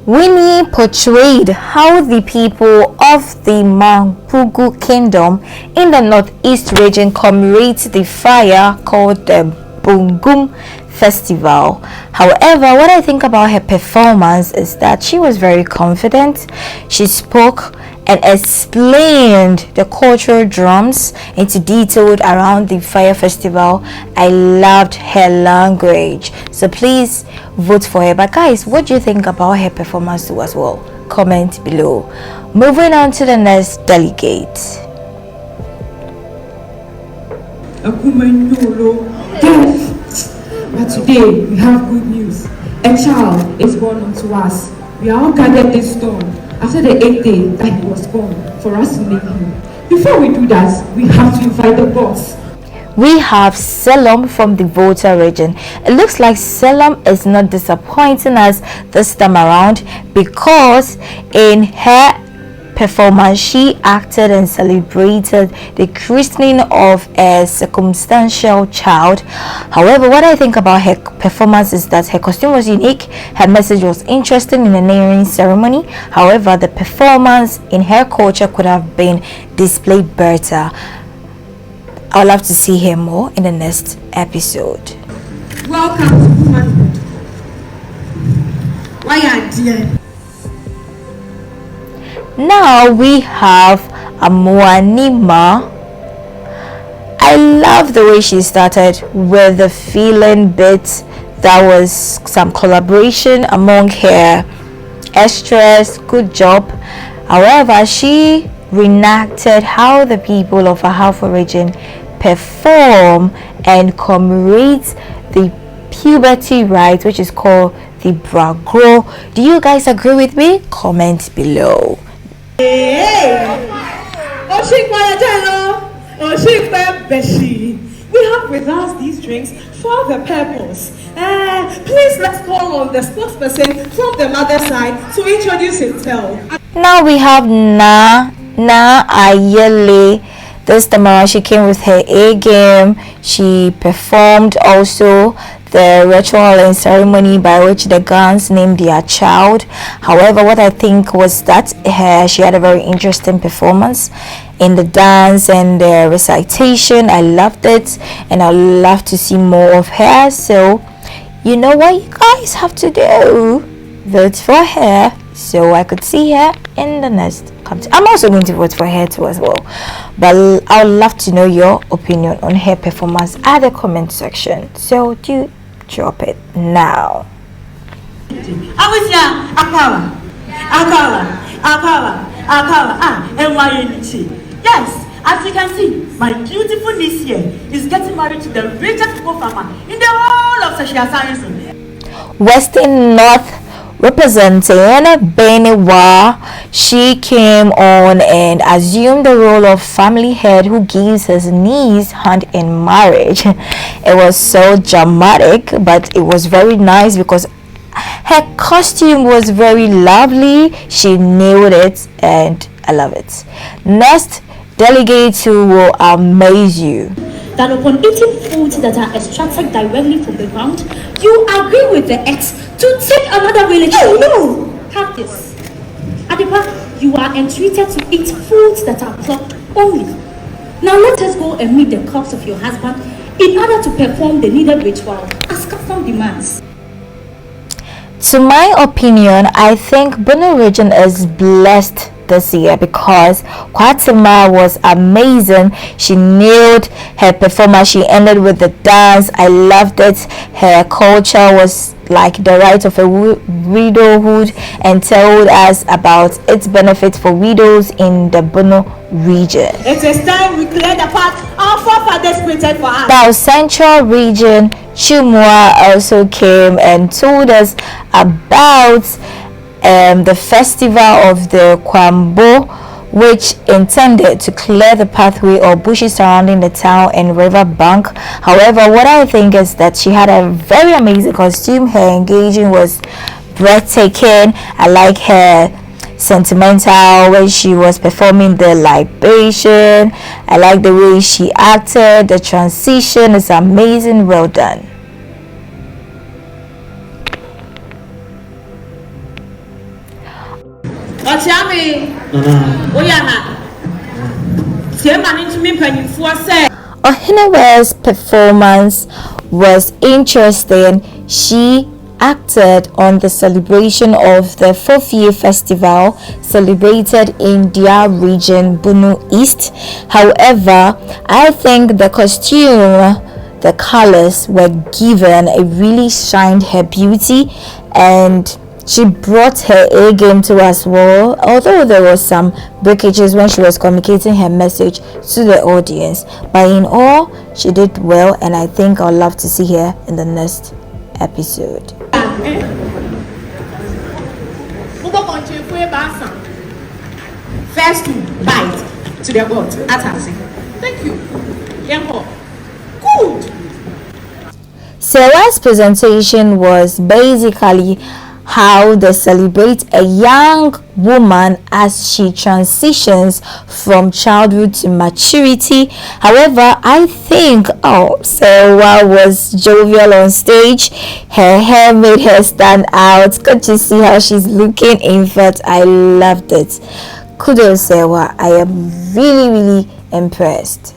Winnie portrayed how the people of the Mampugu Kingdom in the Northeast region commemorate the fire called the Bungum Festival. However, what I think about her performance is that she was very confident. She spoke and explained the cultural drums into detail around the fire festival. I loved her language, so please vote for her. But guys, what do you think about her performance too as well? Comment below. Moving on to the next delegate. But today we have good news. A child is born unto us. We are all gathered this stone after the 8th day that he was born for us to name him. Before we do that, we have to invite the boss. We have Selam from the Volta region. It looks like Selam is not disappointing us this time around, because in her performance she acted and celebrated the christening of a circumstantial child. However, what I think about her performance is that her costume was unique, her message was interesting in the naming ceremony. However, the performance in her culture could have been displayed better. I would love to see her more in the next episode. Welcome to womanhood. Why are dear? Now we have Amuanima. I love the way she started with the feeling bit. That was some collaboration among her extras. Good job. However, she reenacted how the people of Ahafo region perform and commemorate the puberty rite, which is called the Bragro. Do you guys agree with me? Comment below. We have with us these drinks for the purpose. Please let's call on the spokesperson from the mother side to introduce himself. Now we have Na Ayele. This time around she came with her A game. She performed also the ritual and ceremony by which the Gans named their child. However, what I think was that she had a very interesting performance in the dance and the recitation. I loved it, and I'd love to see more of her. So you know what you guys have to do? Vote for her so I could see her in the next content. I'm also going to vote for her too as well, but I would love to know your opinion on her performance at the comment section, so do drop it now. Yes, as you can see, my beautiful niece here is getting married to the richest farmer in the whole of Social Science. Western North representing Beniwa, she came on and assumed the role of family head who gives his niece hand in marriage. It was so dramatic, but it was very nice because her costume was very lovely. She nailed it and I love it. Next delegate who will amaze you. That upon eating foods that are extracted directly from the ground, you agree with the ex to take another village. Oh no! Have this. Adipa, you are entreated to eat foods that are plucked only. Now let us go and meet the corpse of your husband in order to perform the needed ritual as custom demands. To my opinion, I think Bono region is blessed this year because Kwatima was amazing. She nailed her performance. She ended with the dance. I loved it. Her culture was like the right of a widowhood and told us about its benefits for widows in the Bono region. It is time we clear the path our forefathers created for us. South Central region, Chumwa also came and told us about the festival of the Kwambo, which intended to clear the pathway or bushes surrounding the town and river bank. However, what I think is that she had a very amazing costume. Her engaging was breathtaking. I like her sentimental when she was performing the libation. I like the way she acted. The transition is amazing. Well done. Ohinewe's performance was interesting. She acted on the celebration of the 4th year festival celebrated in their region, Bunu East. However, I think the costume, the colors were given a really shined her beauty, and she brought her A game to as well, although there was some breakages when she was communicating her message to the audience. But in all, she did well, and I think I'd love to see her in the next episode. First bite to the goat. Thank you. Good. Sarah's presentation was basically how they celebrate a young woman as she transitions from childhood to maturity. However, I think Sarah was jovial on stage. Her hair made her stand out. Good to see how she's looking. In fact, I loved it. Kudos, Sarah. I am really impressed.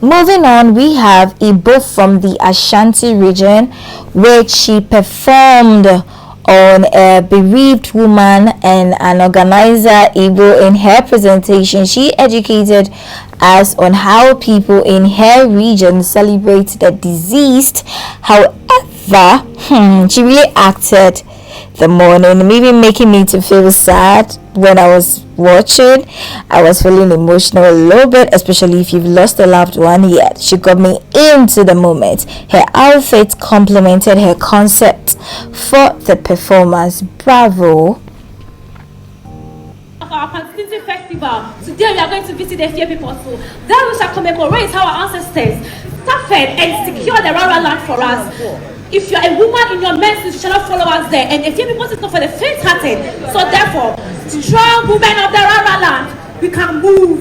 Moving on, we have Ibo from the Ashanti region, which she performed on a bereaved woman and an organizer, Ibo. In her presentation, she educated us on how people in her region celebrate the deceased. However, she really acted the morning, maybe making me to feel sad when I was watching. I was feeling emotional a little bit, especially if you've lost a loved one. Yet she got me into the moment. Her outfit complemented her concept for the performance. Bravo. Our Constituency Festival. Today we are going to visit the few people too. That we shall commemorate how our ancestors suffered and secured the rural land for us. If you are a woman in your menses, you shall not follow us there. And the few people is not for the faint-hearted. So therefore, strong women of the rural land, we can move.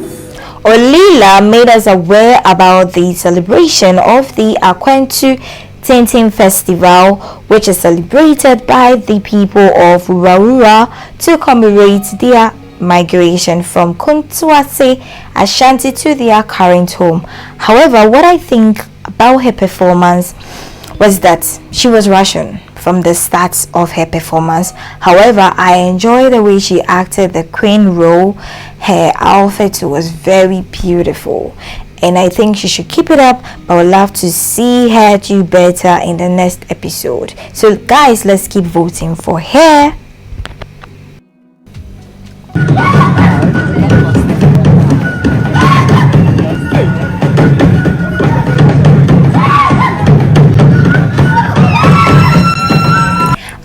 Olila made us aware about the celebration of the Akwentu Tintin Festival, which is celebrated by the people of Rarura to commemorate their migration from Kuntuase, Ashanti to their current home. However, what I think about her performance was that she was Russian from the start of her performance. However, I enjoy the way she acted the queen role. Her outfit was very beautiful, and I think she should keep it up. But I would love to see her do better in the next episode. So guys, let's keep voting for her.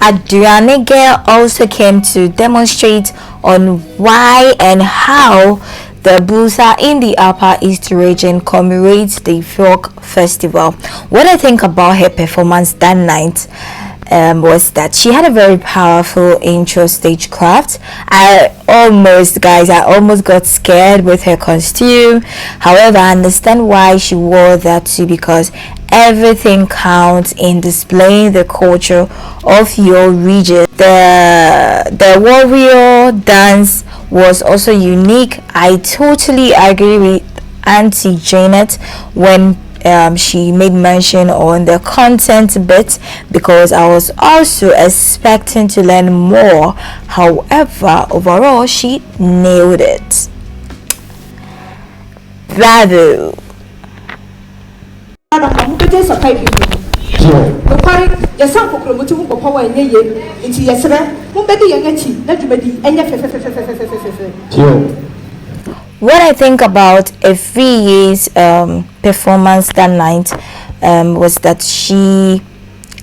Adriana Girl also came to demonstrate on why and how the Busa in the Upper East region commemorates the folk festival. What I think about her performance that night was that she had a very powerful intro stagecraft. I almost got scared with her costume. However, I understand why she wore that too, because everything counts in displaying the culture of your region. The warrior dance was also unique. I totally agree with Auntie Janet when she made mention on the content bit, because I was also expecting to learn more. However, overall she nailed it. Bravo. What I think about Efriye's performance that night was that she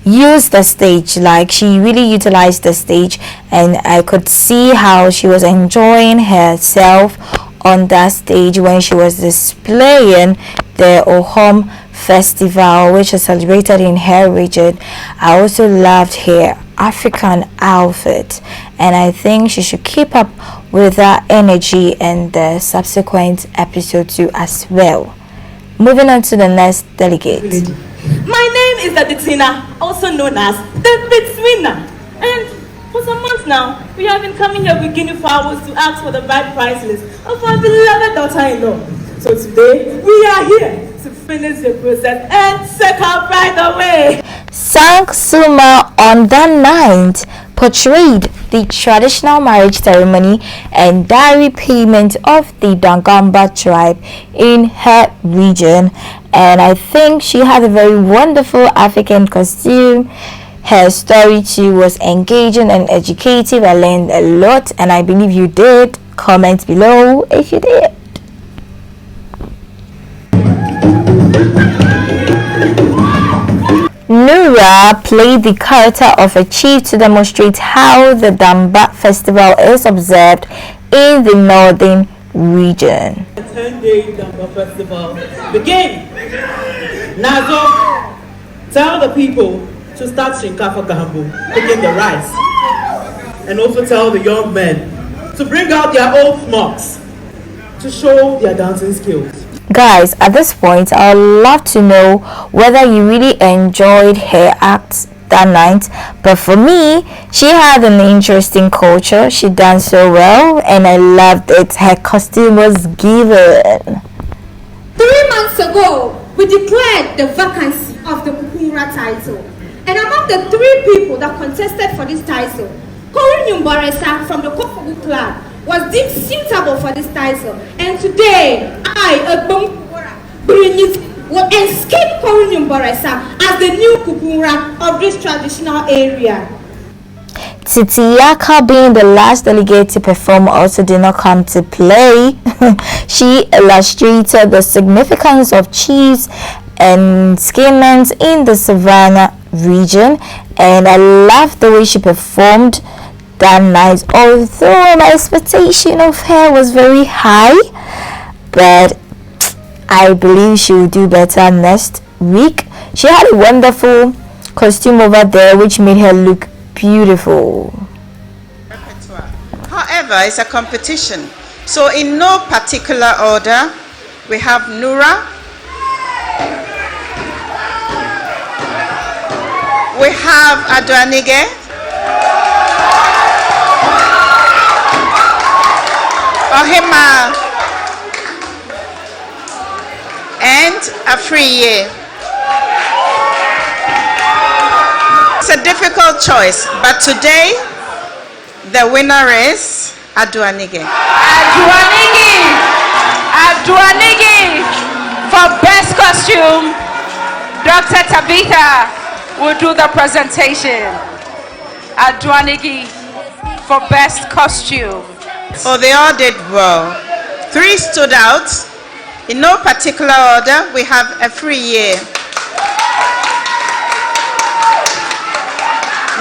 used the stage, like she really utilized the stage, and I could see how she was enjoying herself on that stage when she was displaying the Ohom festival, which is celebrated in her region. I also loved her African outfit, and I think she should keep up with that energy in the subsequent episode too as well. Moving on to the next delegate. My name is Aditina, also known as the Bitswinner. And for some months now, we have been coming here with guinea fowls to ask for the bride price list of our beloved daughter-in-law. So today, we are here to finish the process and set our bride away. Sang Suma on that night portrayed the traditional marriage ceremony and dowry payment of the Dangamba tribe in her region, and I think she had a very wonderful African costume. Her story too was engaging and educative. I learned a lot, and I believe you did. Comment below if you did. Nura played the character of a chief to demonstrate how the Damba festival is observed in the northern region. The 10-day Damba festival begin. Nazo, tell the people to start shinkafa gambo, picking the rice, and also tell the young men to bring out their old smocks to show their dancing skills. Guys, at this point, I would love to know whether you really enjoyed her acts that night. But for me, she had an interesting culture. She danced so well, and I loved it. Her costume was given. 3 months ago, we declared the vacancy of the Kupura title. And among the 3 people that contested for this title, Korin Yumbaresa from the Kofogu clan was deemed suitable for this title. And today, I, Agbon Kupura, will escape Korin Yumbaresa as the new Kupura of this traditional area. Titiaka, being the last delegate to perform, also did not come to play. She illustrated the significance of chiefs and skinmen in the Savannah region, and I loved the way she performed that night. Although my expectation of her was very high, but I believe she will do better next week. She had a wonderful costume over there which made her look beautiful. However, it's a competition, so in no particular order, we have Nura, we have Adwanige, Ohima, and Afriye. It's a difficult choice, but today the winner is Adwanige. Adwanige for best costume. Dr. Tabitha will do the presentation. Adwanige for best costume. Oh, they all did well. 3 stood out. In no particular order, we have Afriye,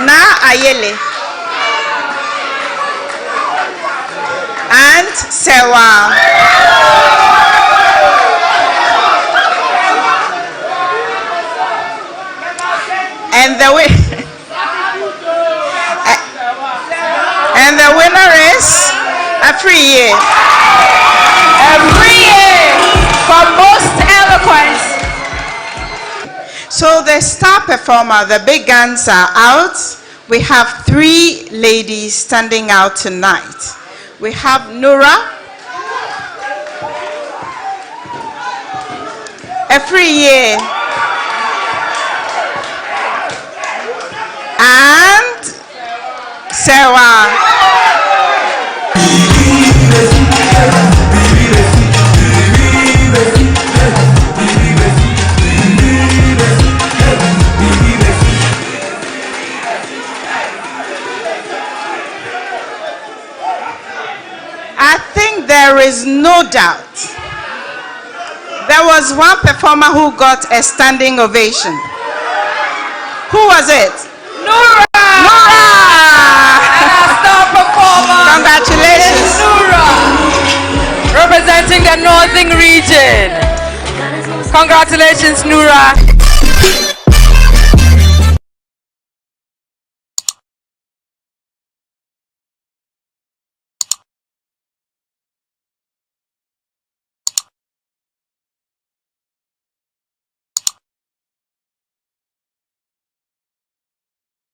Na Ayele, and Sewa. And the winner is Afriye. For most eloquence. So the star performer, the big guns are out. We have 3 ladies standing out tonight. We have Nura, Afriye, and Sewa. I think there is no doubt. There was one performer who got a standing ovation. Who was it? Nura! Nura! And our star performer. Congratulations. Is Nura, representing the northern region. Congratulations, Nura.